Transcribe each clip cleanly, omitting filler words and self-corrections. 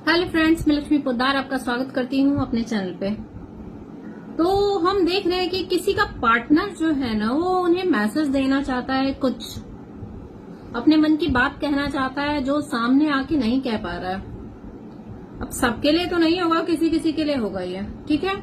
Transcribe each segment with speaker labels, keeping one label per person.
Speaker 1: Hello friends, मैं लक्ष्मी पोद्दार आपका स्वागत करती हूँ अपने चैनल पे। तो हम देख रहे हैं कि किसी का पार्टनर जो है ना, वो उन्हें मैसेज देना चाहता है, कुछ अपने मन की बात कहना चाहता है जो सामने आके नहीं कह पा रहा है। अब सबके लिए तो नहीं होगा, किसी किसी के लिए होगा ये, ठीक है।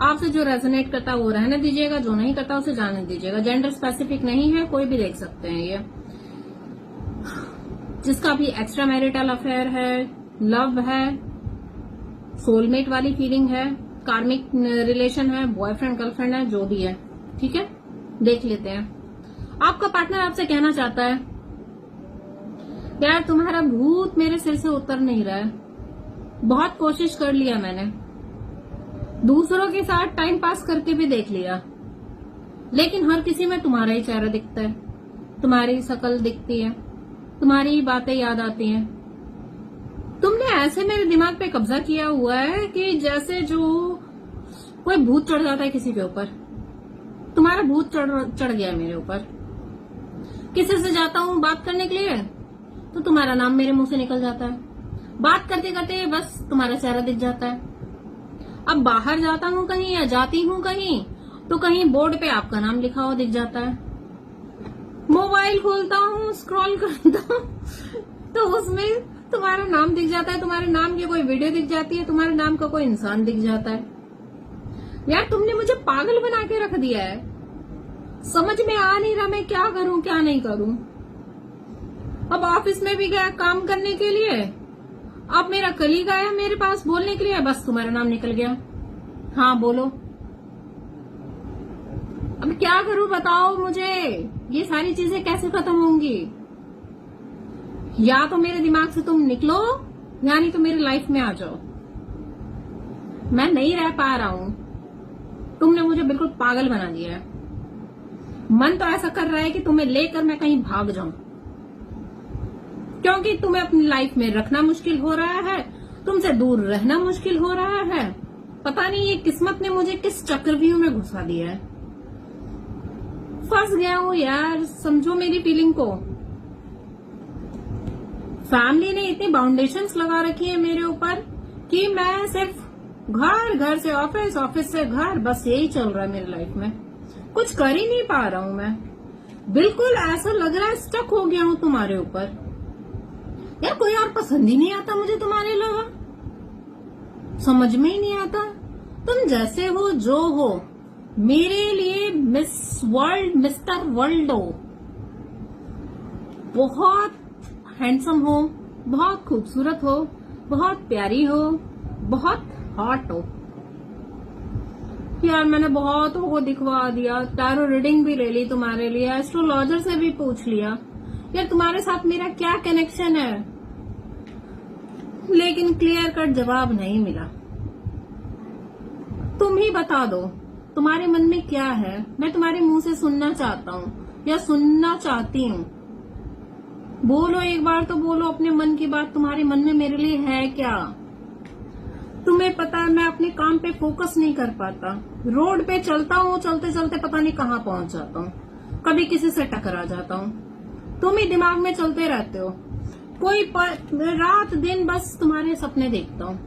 Speaker 1: आपसे जो रेजोनेट करता है वो रहने दीजिएगा, जो नहीं करता उसे जाने दीजिएगा। जेंडर स्पेसिफिक नहीं है, कोई भी देख सकते हैं ये। जिसका भी एक्स्ट्रा मैरिटल अफेयर है, लव है, सोलमेट वाली फीलिंग है, कार्मिक रिलेशन है, बॉयफ्रेंड गर्लफ्रेंड है, जो भी है, ठीक है, देख लेते हैं। आपका पार्टनर आपसे कहना चाहता है, यार तुम्हारा भूत मेरे सिर से उतर नहीं रहा है। बहुत कोशिश कर लिया मैंने, दूसरों के साथ टाइम पास करके भी देख लिया, लेकिन हर किसी में तुम्हारा ही चेहरा दिखता है, तुम्हारी शक्ल दिखती है, तुम्हारी ही बातें याद आती हैं। तुमने ऐसे मेरे दिमाग पे कब्जा किया हुआ है कि जैसे जो कोई भूत चढ़ जाता है किसी के ऊपर। तुम्हारा भूत चढ़ गया मेरे ऊपर। किसी से जाता हूँ बात करने के लिए तो तुम्हारा नाम मेरे मुंह से निकल जाता है। बात करते करते बस तुम्हारा चेहरा दिख जाता है। अब बाहर जाता हूँ कहीं या जाती हूँ कहीं तो कहीं बोर्ड पे आपका नाम लिखा हुआ दिख जाता है। मोबाइल खोलता हूँ, स्क्रॉल करता हूँ तो उसमें तुम्हारा नाम दिख जाता है, तुम्हारे नाम की कोई वीडियो दिख जाती है, तुम्हारे नाम का कोई इंसान दिख जाता है। यार तुमने मुझे पागल बना के रख दिया है। समझ में आ नहीं रहा मैं क्या करूं क्या नहीं करूं। अब ऑफिस में भी गया काम करने के लिए, अब मेरा कलीग आया मेरे पास बोलने के लिए, बस तुम्हारा नाम निकल गया। हाँ बोलो, अब क्या करूं बताओ मुझे। ये सारी चीजें कैसे खत्म होंगी? या तो मेरे दिमाग से तुम निकलो या नहीं तो मेरी लाइफ में आ जाओ। मैं नहीं रह पा रहा हूं। तुमने मुझे बिल्कुल पागल बना दिया है। मन तो ऐसा कर रहा है कि तुम्हें लेकर मैं कहीं भाग जाऊं, क्योंकि तुम्हें अपनी लाइफ में रखना मुश्किल हो रहा है, तुमसे दूर रहना मुश्किल हो रहा है। पता नहीं ये किस्मत ने मुझे किस चक्रव्यूह में घुसा दिया है। फंस गया हूं यार, समझो मेरी फीलिंग को। फैमिली ने इतनी बाउंडेशंस लगा रखी है मेरे ऊपर कि मैं सिर्फ घर, घर से ऑफिस, ऑफिस से घर, बस यही चल रहा है मेरी लाइफ में। कुछ कर ही नहीं पा रहा हूं मैं। बिल्कुल ऐसा लग रहा है स्टक हो गया हूं तुम्हारे ऊपर। यार कोई और पसंद ही नहीं आता मुझे तुम्हारे अलावा। समझ में ही नहीं आता। तुम जैसे हो जो हो, मेरे लिए मिस वर्ल्ड, मिस्टर वर्ल्ड हो। बहुत हैंडसम हो, बहुत खूबसूरत हो, बहुत प्यारी हो, बहुत हॉट हो। यार मैंने बहुतों को दिखवा दिया, टैरो रीडिंग भी ले ली तुम्हारे लिए, एस्ट्रोलॉजर से भी पूछ लिया यार तुम्हारे साथ मेरा क्या कनेक्शन है, लेकिन क्लियर कट जवाब नहीं मिला। तुम ही बता दो तुम्हारे मन में क्या है। मैं तुम्हारे मुंह से सुनना चाहता हूँ या सुनना चाहती हूँ। बोलो, एक बार तो बोलो अपने मन की बात। तुम्हारे मन में मेरे लिए है क्या? तुम्हें पता है मैं अपने काम पे फोकस नहीं कर पाता। रोड पे चलता हूँ, चलते चलते पता नहीं कहाँ पहुंच जाता हूँ, कभी किसी से टकरा जाता हूँ। तुम ही दिमाग में चलते रहते हो। रात दिन बस तुम्हारे सपने देखता हूँ,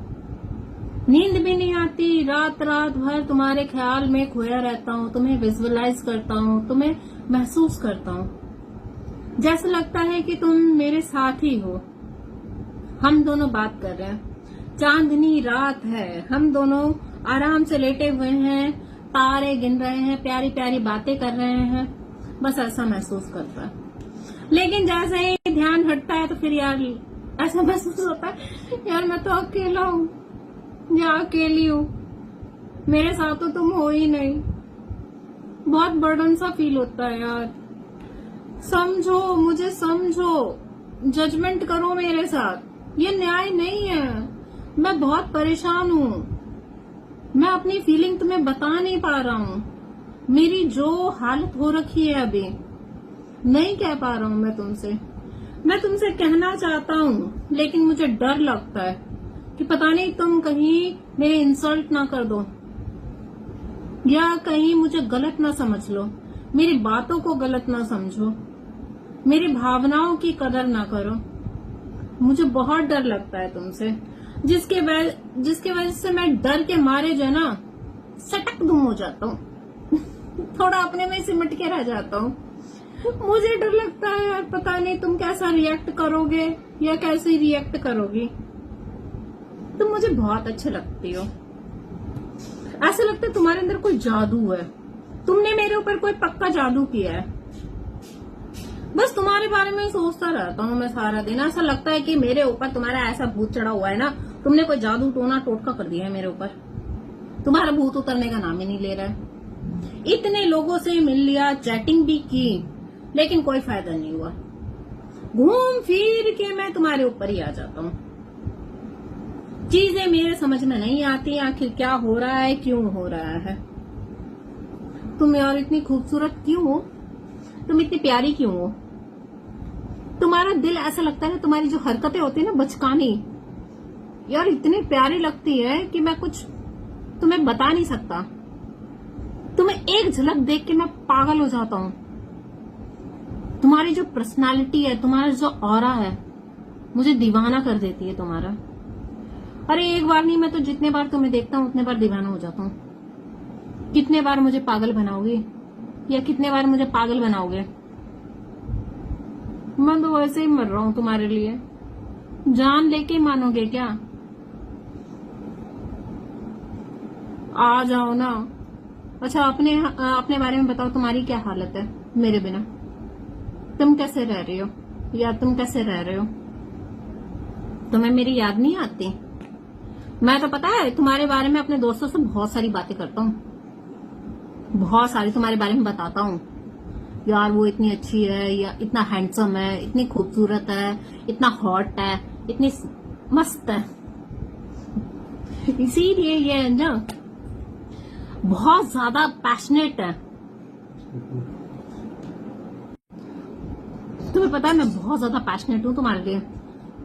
Speaker 1: नींद भी नहीं आती। रात रात भर तुम्हारे ख्याल में खोया रहता हूँ, तुम्हें विजुअलाइज करता हूँ, तुम्हें महसूस करता हूँ। जैसा लगता है कि तुम मेरे साथ ही हो। हम दोनों बात कर रहे हैं, चांदनी रात है, हम दोनों आराम से लेटे हुए हैं, तारे गिन रहे हैं, प्यारी प्यारी बातें कर रहे हैं। बस ऐसा महसूस करता है। लेकिन जैसे ही ध्यान हटता है तो फिर यार ऐसा महसूस होता है यार मैं तो अकेला हूँ या अकेली हूँ, मेरे साथ तो तुम हो ही नहीं। बहुत बर्डन सा फील होता है यार। समझो मुझे, समझो, जजमेंट करो मेरे साथ। ये न्याय नहीं है। मैं बहुत परेशान हूँ। मैं अपनी फीलिंग तुम्हें बता नहीं पा रहा हूँ। मेरी जो हालत हो रखी है अभी, नहीं कह पा रहा हूँ मैं तुमसे। मैं तुमसे कहना चाहता हूँ लेकिन मुझे डर लगता है कि पता नहीं तुम कहीं मेरे इंसल्ट ना कर दो या कहीं मुझे गलत ना समझ लो, मेरी बातों को गलत ना समझो, मेरी भावनाओं की कदर ना करो। मुझे बहुत डर लगता है तुमसे, जिसके वजह से मैं डर के मारे जो है ना सटक दुम हो जाता हूँ थोड़ा अपने में सिमट के रह जाता हूँ। मुझे डर लगता है यार, पता नहीं तुम कैसा रिएक्ट करोगे या कैसे रिएक्ट करोगी। तुम मुझे बहुत अच्छे लगती हो, ऐसा लगता है तुम्हारे अंदर कोई जादू है, तुमने मेरे ऊपर कोई पक्का जादू किया है। बस तुम्हारे बारे में सोचता रहता हूँ मैं सारा दिन। ऐसा लगता है कि मेरे ऊपर तुम्हारा ऐसा भूत चढ़ा हुआ है ना, तुमने कोई जादू टोना टोटका कर दिया है मेरे ऊपर। तुम्हारा भूत उतरने का नाम ही नहीं ले रहा है। इतने लोगों से मिल लिया, चैटिंग भी की, लेकिन कोई फायदा नहीं हुआ। घूम फिर के मैं तुम्हारे ऊपर ही आ जाता हूँ। चीजें मेरे समझ में नहीं आती, आखिर क्या हो रहा है, क्यों हो रहा है। तुम यार इतनी खूबसूरत क्यों हो, तुम इतनी प्यारी क्यों हो। तुम्हारा दिल ऐसा लगता है ना, तुम्हारी जो हरकतें होती है ना बचकानी, यार इतनी प्यारी लगती है कि मैं कुछ तुम्हें बता नहीं सकता। तुम्हें एक झलक देख के मैं पागल हो जाता हूँ। तुम्हारी जो पर्सनालिटी है, तुम्हारा जो ऑरा है, मुझे दीवाना कर देती है तुम्हारा। अरे एक बार नहीं, मैं तो जितने बार तुम्हें देखता हूँ उतने बार दीवाना हो जाता हूँ। कितने बार मुझे पागल बनाओगे या कितने बार मुझे पागल बनाओगे। मैं तो वैसे ही मर रहा हूँ तुम्हारे लिए, जान लेके मानोगे क्या। आ जाओ ना। अच्छा अपने बारे में बताओ, तुम्हारी क्या हालत है मेरे बिना। तुम कैसे रह रही हो या तुम कैसे रह रहे हो। तुम्हें मेरी याद नहीं आती। मैं तो पता है तुम्हारे बारे में अपने दोस्तों से बहुत सारी बातें करता हूँ, बहुत सारी तुम्हारे बारे में बताता हूँ। यार वो इतनी अच्छी है, या इतना हैंडसम है, इतनी खूबसूरत है, इतना हॉट है, इतनी मस्त है। इसीलिए ये ना बहुत ज्यादा पैशनेट है। तुम्हें पता है मैं बहुत ज्यादा पैशनेट हूँ तुम्हारे लिए।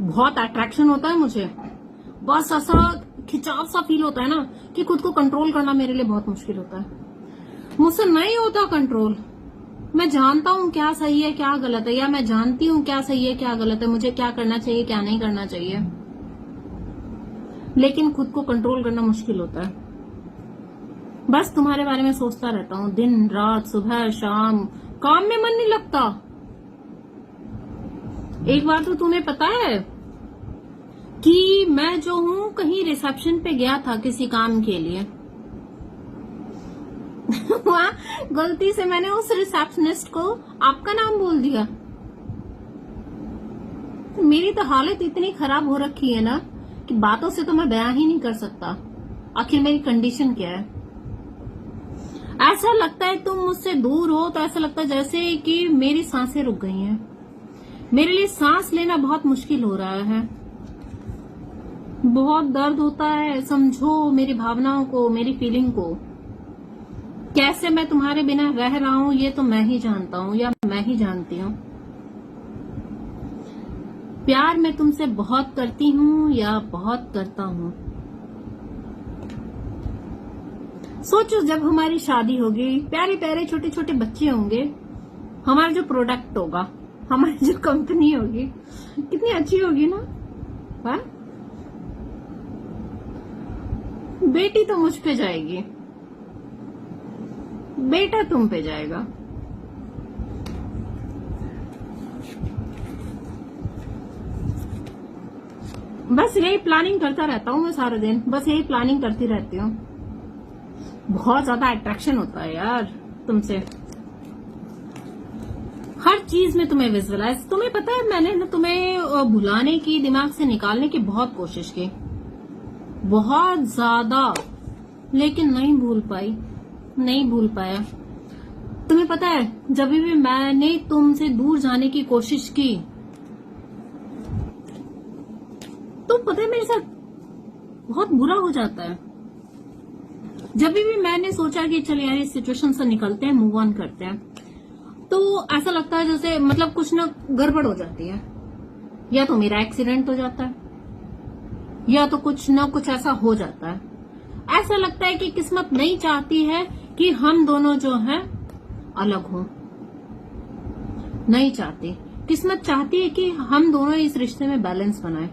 Speaker 1: बहुत अट्रैक्शन होता है मुझे, बस ऐसा खिंचाव सा फील होता है ना कि खुद को कंट्रोल करना मेरे लिए बहुत मुश्किल होता है। मुझसे नहीं होता कंट्रोल। मैं जानता हूँ क्या सही है क्या गलत है, या मैं जानती हूँ क्या सही है क्या गलत है, मुझे क्या करना चाहिए क्या नहीं करना चाहिए, लेकिन खुद को कंट्रोल करना मुश्किल होता है। बस तुम्हारे बारे में सोचता रहता हूँ दिन रात, सुबह शाम, काम में मन नहीं लगता। एक बार तो तुम्हें पता है कि मैं जो हूँ कहीं रिसेप्शन पे गया था किसी काम के लिए वहां गलती से मैंने उस रिसेप्शनिस्ट को आपका नाम बोल दिया। मेरी तो हालत इतनी खराब हो रखी है ना कि बातों से तो मैं बयां ही नहीं कर सकता आखिर मेरी कंडीशन क्या है। ऐसा लगता है तुम मुझसे दूर हो तो ऐसा लगता है जैसे कि मेरी सांसें रुक गई हैं। मेरे लिए सांस लेना बहुत मुश्किल हो रहा है, बहुत दर्द होता है। समझो मेरी भावनाओं को, मेरी फीलिंग को। कैसे मैं तुम्हारे बिना रह रहा हूँ ये तो मैं ही जानता हूँ, या मैं ही जानती हूँ। प्यार मैं तुमसे बहुत करती हूँ या बहुत करता हूँ। सोचो जब हमारी शादी होगी, प्यारे प्यारे छोटे छोटे बच्चे होंगे, हमारा जो प्रोडक्ट होगा, हमारी जो कंपनी होगी कितनी अच्छी होगी ना। हा? बेटी तो मुझ पे जाएगी, बेटा तुम पे जाएगा। बस यही प्लानिंग करता रहता हूँ मैं सारा दिन, बस यही प्लानिंग करती रहती हूँ। बहुत ज्यादा अट्रैक्शन होता है यार तुमसे, हर चीज में तुम्हें विजुअलाइज। तुम्हें पता है मैंने ना तुम्हें भुलाने की, दिमाग से निकालने की बहुत कोशिश की, बहुत ज्यादा, लेकिन नहीं भूल पाई, नहीं भूल पाया। तुम्हें पता है जब भी मैंने तुमसे दूर जाने की कोशिश की तो पता है मेरे साथ बहुत बुरा हो जाता है। जब भी मैंने सोचा कि चल यार इस सिचुएशन से निकलते हैं, मूव ऑन करते हैं, तो ऐसा लगता है जैसे मतलब कुछ ना गड़बड़ हो जाती है। या तो मेरा एक्सीडेंट हो जाता है, या तो कुछ ना कुछ ऐसा हो जाता है। ऐसा लगता है कि किस्मत नहीं चाहती है कि हम दोनों जो हैं अलग हों, नहीं चाहती। किस्मत चाहती है कि हम दोनों इस रिश्ते में बैलेंस बनाए।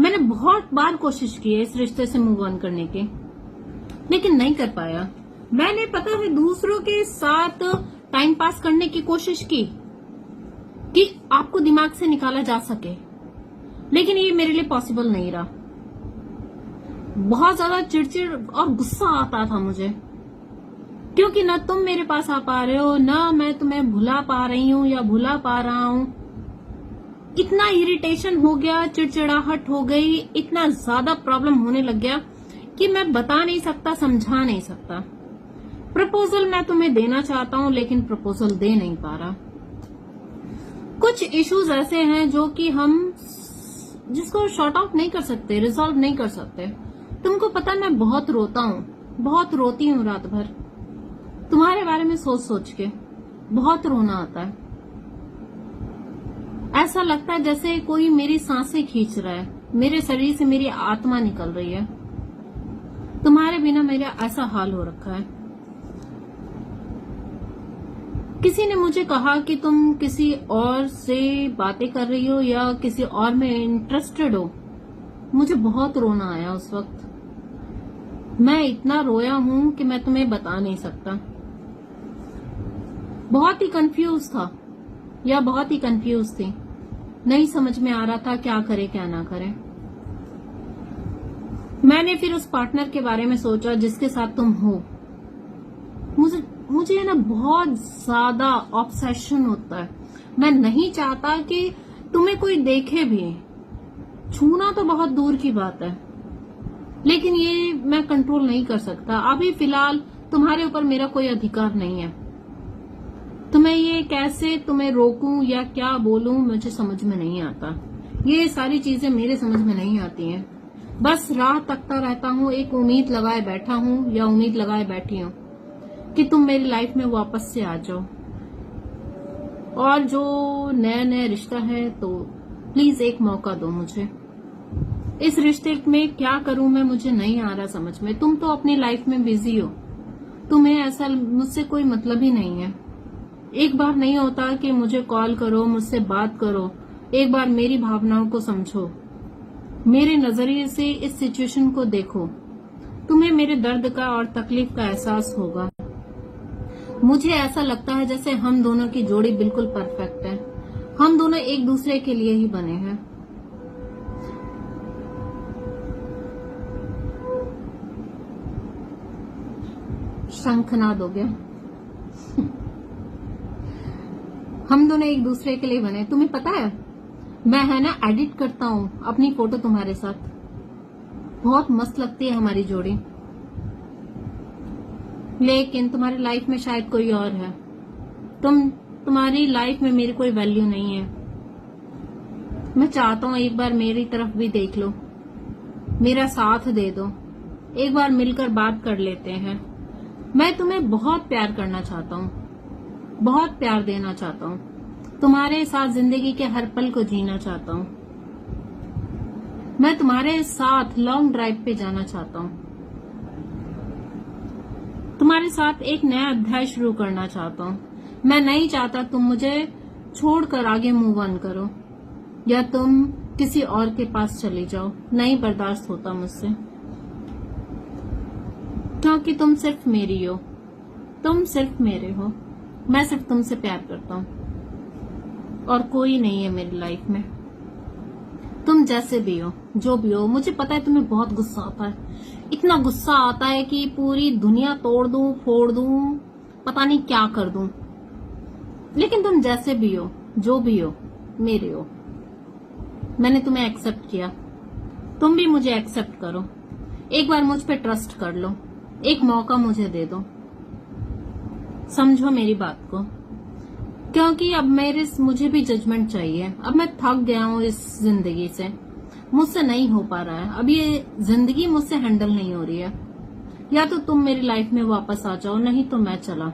Speaker 1: मैंने बहुत बार कोशिश की है इस रिश्ते से मूव ऑन करने की, लेकिन नहीं कर पाया। मैंने पता है दूसरों के साथ टाइम पास करने की कोशिश की कि आपको दिमाग से निकाला जा सके, लेकिन ये मेरे लिए पॉसिबल नहीं रहा। बहुत ज्यादा चिड़चिड़ और गुस्सा आता था मुझे, क्योंकि न तुम मेरे पास आ पा रहे हो, न मैं तुम्हें भुला पा रही हूँ या भुला पा रहा हूँ। इतना इरिटेशन हो गया, चिड़चिड़ाहट हो गई, इतना ज्यादा प्रॉब्लम होने लग गया कि मैं बता नहीं सकता, समझा नहीं सकता। प्रपोजल मैं तुम्हें देना चाहता हूँ, लेकिन प्रपोजल दे नहीं पा रहा। कुछ इश्यूज ऐसे हैं जो कि हम जिसको शॉर्ट आउट नहीं कर सकते, रिजॉल्व नहीं कर सकते। तुमको पता है मैं बहुत रोता हूँ, बहुत रोती हूँ रात भर तुम्हारे बारे में सोच सोच के। बहुत रोना आता है, ऐसा लगता है जैसे कोई मेरी सांसें खींच रहा है, मेरे शरीर से मेरी आत्मा निकल रही है। तुम्हारे बिना मेरा ऐसा हाल हो रखा है। किसी ने मुझे कहा कि तुम किसी और से बातें कर रही हो या किसी और में इंटरेस्टेड हो। मुझे बहुत रोना आया उस वक्त। मैं इतना रोया हूं कि मैं तुम्हें बता नहीं सकता। बहुत ही कंफ्यूज था या बहुत ही कंफ्यूज थी, नहीं समझ में आ रहा था क्या करे क्या ना करे। मैंने फिर उस पार्टनर के बारे में सोचा जिसके साथ तुम हो। मुझे ना बहुत ज्यादा ऑब्सेशन होता है। मैं नहीं चाहता कि तुम्हें कोई देखे भी। छूना तो बहुत दूर की बात है, लेकिन ये मैं कंट्रोल नहीं कर सकता। अभी फिलहाल तुम्हारे ऊपर मेरा कोई अधिकार नहीं है। तुम्हें ये कैसे तुम्हें रोकूं या क्या बोलूं मुझे समझ में नहीं आता। ये सारी चीजें मेरे समझ में नहीं आती हैं। बस राह तकता रहता हूँ, एक उम्मीद लगाए बैठा हूँ या उम्मीद लगाए बैठी हूँ कि तुम मेरी लाइफ में वापस से आ जाओ। और जो नया नया रिश्ता है तो प्लीज एक मौका दो मुझे। इस रिश्ते में क्या करूं मैं, मुझे नहीं आ रहा समझ में। तुम तो अपनी लाइफ में बिजी हो, तुम्हें ऐसा मुझसे कोई मतलब ही नहीं है। एक बार नहीं होता कि मुझे कॉल करो, मुझसे बात करो, एक बार मेरी भावनाओं को समझो, मेरे नजरिए से इस सिचुएशन को देखो। तुम्हें मेरे दर्द का और तकलीफ का एहसास होगा। मुझे ऐसा लगता है जैसे हम दोनों की जोड़ी बिल्कुल परफेक्ट है। हम दोनों एक दूसरे के लिए ही बने हैं। शंखनाद हो गया। हम दोनों एक दूसरे के लिए बने। तुम्हें पता है मैं है ना एडिट करता हूँ अपनी फोटो तुम्हारे साथ, बहुत मस्त लगती है हमारी जोड़ी। लेकिन तुम्हारी लाइफ में शायद कोई और है। तुम्हारी लाइफ में मेरी कोई वैल्यू नहीं है। मैं चाहता हूँ एक बार मेरी तरफ भी देख लो, मेरा साथ दे दो, एक बार मिलकर बात कर लेते हैं। मैं तुम्हें बहुत प्यार करना चाहता हूँ, बहुत प्यार देना चाहता हूँ। तुम्हारे साथ जिंदगी के हर पल को जीना चाहता हूँ। मैं तुम्हारे साथ लॉन्ग ड्राइव पे जाना चाहता हूँ। तुम्हारे साथ एक नया अध्याय शुरू करना चाहता हूँ। मैं नहीं चाहता तुम मुझे छोड़कर आगे मूव ऑन करो या तुम किसी और के पास चली जाओ। नहीं बर्दाश्त होता मुझसे, क्योंकि तुम सिर्फ मेरी हो, तुम सिर्फ मेरे हो। मैं सिर्फ तुमसे प्यार करता हूँ और कोई नहीं है मेरी लाइफ में। तुम जैसे भी हो, जो भी हो। मुझे पता है तुम्हें बहुत गुस्सा आता है, इतना गुस्सा आता है कि पूरी दुनिया तोड़ दूं, फोड़ दूं, पता नहीं क्या कर दूं। लेकिन तुम जैसे भी हो, जो भी हो, मेरे हो। मैंने तुम्हें एक्सेप्ट किया, तुम भी मुझे एक्सेप्ट करो। एक बार मुझ पे ट्रस्ट कर लो, एक मौका मुझे दे दो। समझो मेरी बात को, क्योंकि अब मुझे भी जजमेंट चाहिए। अब मैं थक गया हूँ इस जिंदगी से, मुझसे नहीं हो पा रहा है। अब ये जिंदगी मुझसे हैंडल नहीं हो रही है। या तो तुम मेरी लाइफ में वापस आ जाओ, नहीं तो मैं चला।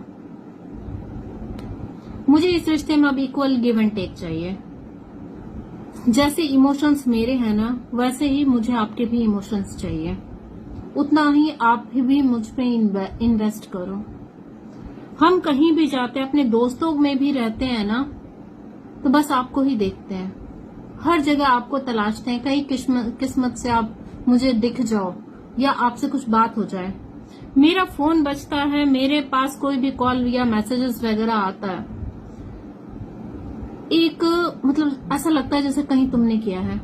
Speaker 1: मुझे इस रिश्ते में अब इक्वल गिव एंड टेक चाहिए। जैसे इमोशंस मेरे हैं ना, वैसे ही मुझे आपके भी इमोशंस चाहिए। उतना ही आप भी मुझ पे इन्वेस्ट करो। हम कहीं भी जाते हैं, अपने दोस्तों में भी रहते हैं ना, तो बस आपको ही देखते हैं, हर जगह आपको तलाशते हैं, कहीं किस्मत से आप मुझे दिख जाओ या आपसे कुछ बात हो जाए। मेरा फोन बजता है, मेरे पास कोई भी कॉल या मैसेजेस वगैरह आता है, एक मतलब ऐसा लगता है जैसे कहीं तुमने किया है,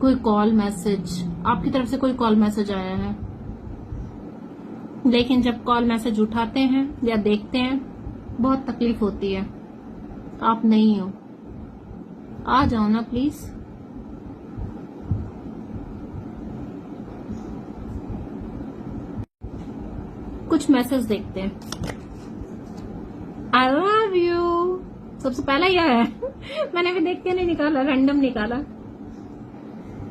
Speaker 1: कोई कॉल मैसेज, आपकी तरफ से कोई कॉल मैसेज आया है। लेकिन जब कॉल मैसेज उठाते हैं या देखते हैं, बहुत तकलीफ होती है। आप नहीं हो, आ जाओ ना प्लीज। कुछ मैसेज देखते हैं। आई लव यू, सबसे पहला यह है मैंने भी देख के नहीं निकाला, रैंडम निकाला।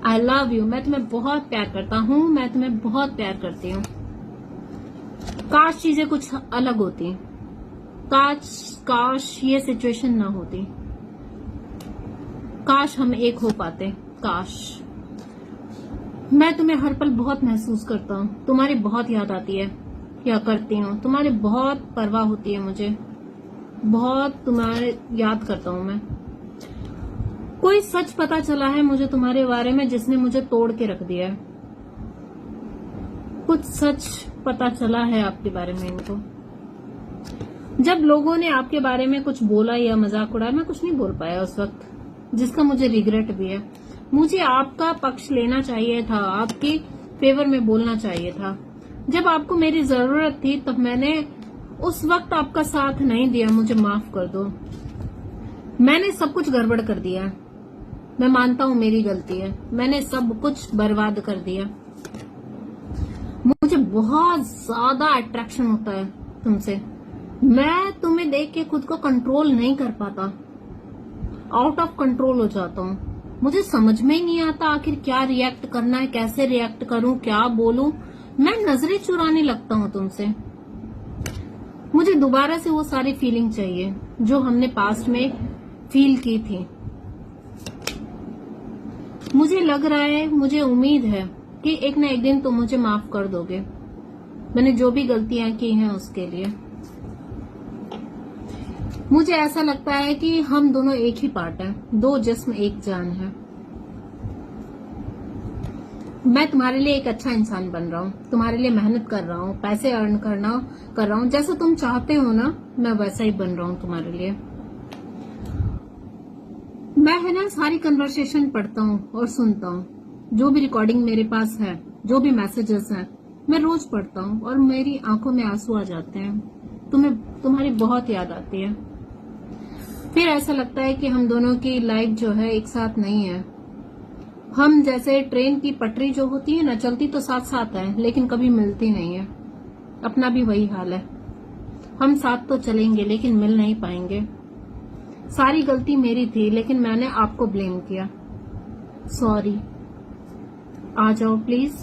Speaker 1: आई लव यू, मैं तुम्हें बहुत प्यार करता हूँ, मैं तुम्हें बहुत प्यार करती हूँ। काश चीजें कुछ अलग होती, काश ये सिचुएशन ना होती, काश हम एक हो पाते, काश। मैं तुम्हें हर पल बहुत महसूस करता हूँ, तुम्हारी बहुत याद आती है या करती हूँ, तुम्हारी बहुत परवाह होती है मुझे, बहुत तुम्हारे याद करता हूँ मैं। कोई सच पता चला है मुझे तुम्हारे बारे में जिसने मुझे तोड़ के रख दिया है। कुछ सच पता चला है आपके बारे में इनको। जब लोगों ने आपके बारे में कुछ बोला या मजाक उड़ाया, मैं कुछ नहीं बोल पाया उस वक्त, जिसका मुझे रिग्रेट भी है। मुझे आपका पक्ष लेना चाहिए था, आपके फेवर में बोलना चाहिए था। जब आपको मेरी जरूरत थी तब मैंने उस वक्त आपका साथ नहीं दिया, मुझे माफ कर दो। मैंने सब कुछ गड़बड़ कर दिया, मैं मानता हूँ मेरी गलती है, मैंने सब कुछ बर्बाद कर दिया। मुझे बहुत ज्यादा अट्रैक्शन होता है तुमसे, मैं तुम्हें देख के खुद को कंट्रोल नहीं कर पाता, आउट ऑफ कंट्रोल हो जाता हूँ। मुझे समझ में ही नहीं आता आखिर क्या रिएक्ट करना है, कैसे रिएक्ट करूं, क्या बोलूं। मैं नजरें चुराने लगता हूँ तुमसे। मुझे दोबारा से वो सारी फीलिंग चाहिए जो हमने पास्ट में फील की थी। मुझे लग रहा है, मुझे उम्मीद है कि एक न एक दिन तुम मुझे माफ कर दोगे, मैंने जो भी गलतियां की हैं उसके लिए। मुझे ऐसा लगता है कि हम दोनों एक ही पार्ट हैं, दो जिस्म एक जान है। मैं तुम्हारे लिए एक अच्छा इंसान बन रहा हूँ, तुम्हारे लिए मेहनत कर रहा हूँ, पैसे अर्न कर रहा हूँ, जैसा तुम चाहते हो ना मैं वैसा ही बन रहा हूँ तुम्हारे लिए। मैं है ना सारी कन्वर्सेशन पढ़ता हूँ और सुनता हूँ, जो भी रिकॉर्डिंग मेरे पास है, जो भी मैसेजेस हैं, मैं रोज पढ़ता हूँ और मेरी आंखों में आंसू आ जाते हैं। तुम्हारी बहुत याद आती है। फिर ऐसा लगता है कि हम दोनों की लाइफ जो है एक साथ नहीं है। हम जैसे ट्रेन की पटरी जो होती है ना, चलती तो साथ साथ है लेकिन कभी मिलती नहीं है। अपना भी वही हाल है, हम साथ तो चलेंगे लेकिन मिल नहीं पाएंगे। सारी गलती मेरी थी लेकिन मैंने आपको ब्लेम किया। सॉरी, आ जाओ प्लीज।